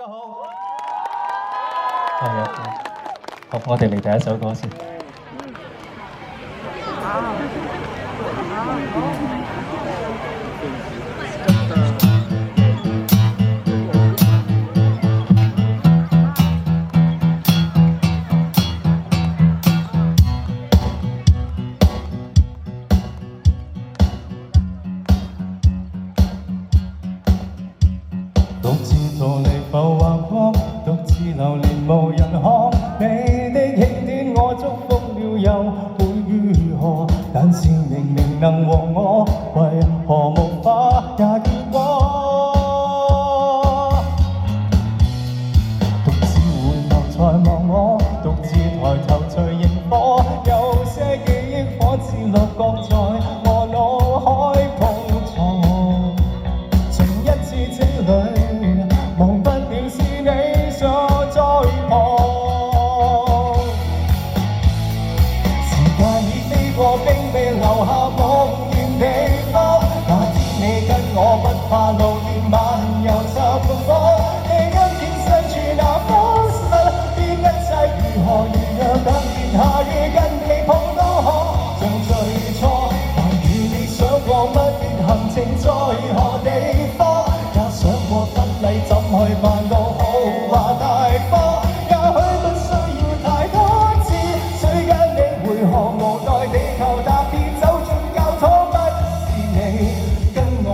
好。係啊，好，我哋嚟第一首歌先。獨自逃離浮華光，獨自流連無人看。你的慶典我祝福了又會如何？但是明明能和我，為何無法也見過？獨自回頭才望我，獨自抬頭隨螢火，有些記憶火似六角在我腦海碰撞。情一次這裏忘不了是你所在旁，時間已飛過，並未留下夢見地方。那天你跟我不怕路遠，漫遊尋訪。你今天身處那方室，邊一切如何？如若等年下雨，跟你碰都可像最初。但與你想過蜜月行程在何地方？想過婚禮怎去辦到豪華大方？也許不需要太多次，誰跟你回航無奈地球踏遍走進教堂，不是你跟我。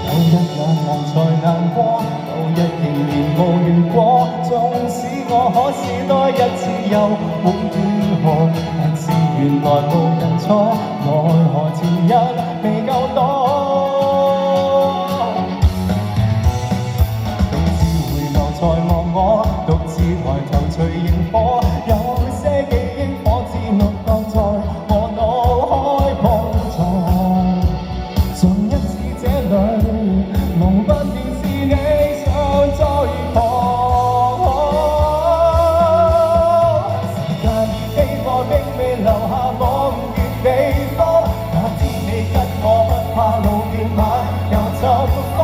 有一眼望才難過，有一仍然無緣過。縱使我可試多一次又會如何？但是原來無人錯，奈何前人未夠多。獨自回眸才望我，獨自抬頭隨螢火，有些記憶火似六角在我腦海碰撞。上一次這裏忘不了是你常在旁，時間已飛過，並未留下望月地方。那天你跟我不怕路遠，漫遊尋訪。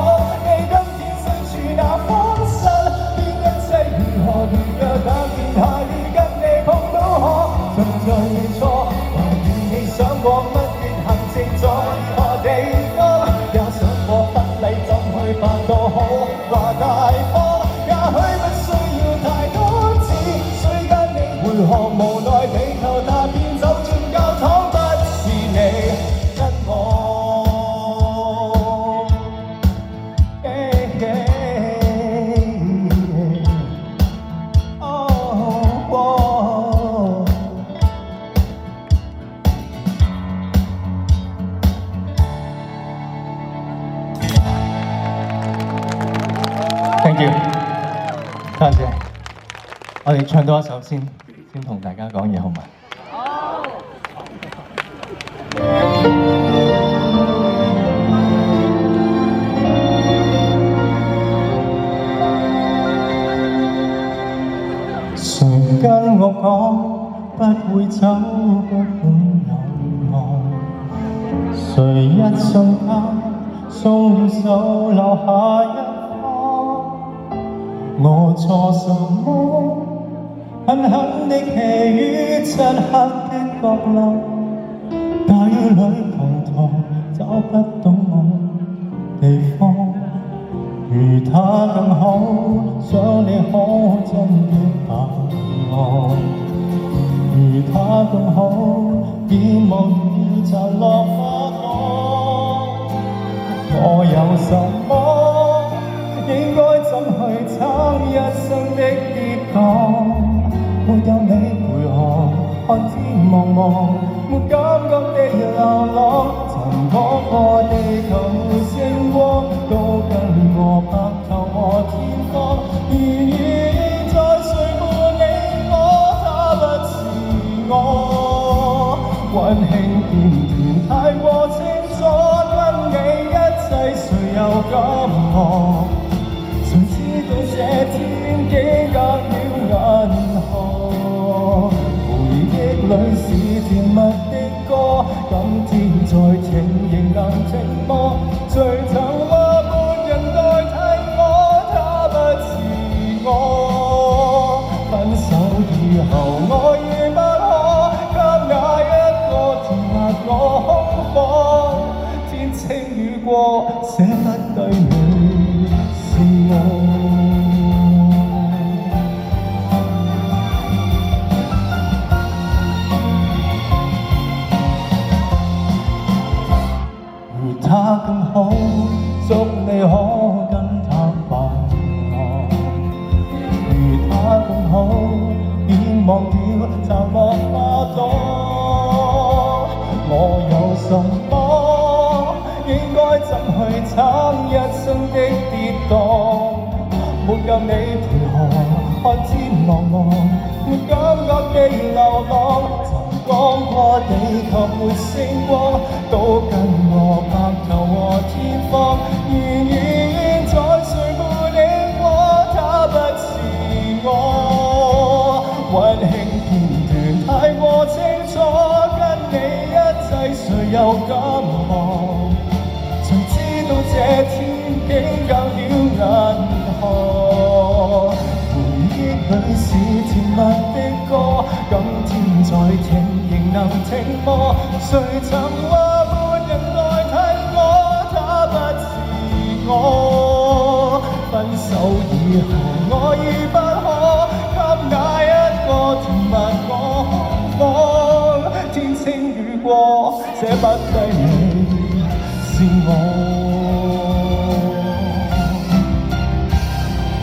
你今天身處那方室，邊一切如何？如若那年下雨，跟你碰都可像最初。還與你想過蜜月行程在何地方？也想過婚禮怎去辦到豪華大方？也許不需要太多次，誰跟你回航無奈地球踏遍走進教堂，不是你跟我。Thank you，多謝。我哋唱多一首先同大家講嘢好嗎？好。誰跟我講不會走不會有愛？誰一瞬間鬆了手留下一我錯什麼？狠狠的騎於漆黑的角落，大雨裏滂沱，找不到我地方。如他更好，想你可真的把我。如他更好，已忘掉殘落花朵。我有什麼？應該怎去撐一生的跌宕？沒有你陪航，看天茫茫，沒感覺地流浪。曾講過地球星光，都跟我白頭和天荒。然而現在誰伴你我，他不是我。溫馨片段太過清楚，跟你一齊誰又敢學？夠你陪河，看天茫茫，沒感覺地流浪。曾講過地球沒星光，都跟我白頭和天荒。然而現在誰伴你過，他不是我。溫馨片段太過清楚，跟你一齊誰又敢忘？誰知道這天竟隔了銀河？回憶裏是甜蜜的歌，今天再聽仍能聽麼？誰曾話沒人代替我，他不是我。分手以後我已不可給那一個甜蜜我空房。天晴雨過，捨不低你是我。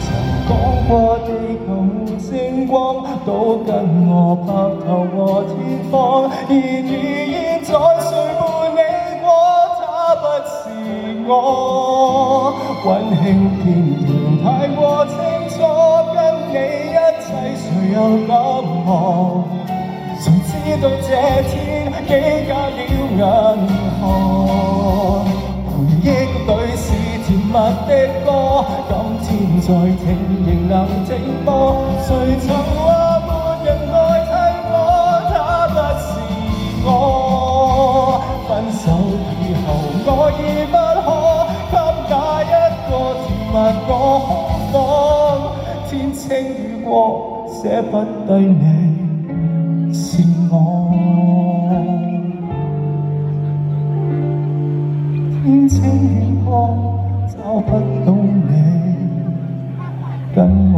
曾講過地球沒星光，都跟我白頭和天荒。然而現在誰伴你過，他不是我。溫馨片段太過清楚，跟你一齊誰又敢忘？誰知道這天幾隔了銀河？回憶裏是甜蜜的歌，今天再聽仍能聽麼？誰曾話沒人代替我，他不是我。分手以後我已不可給那一個甜蜜我空房。天晴雨過，捨不低你是我。天晴雨過，找不到你跟我。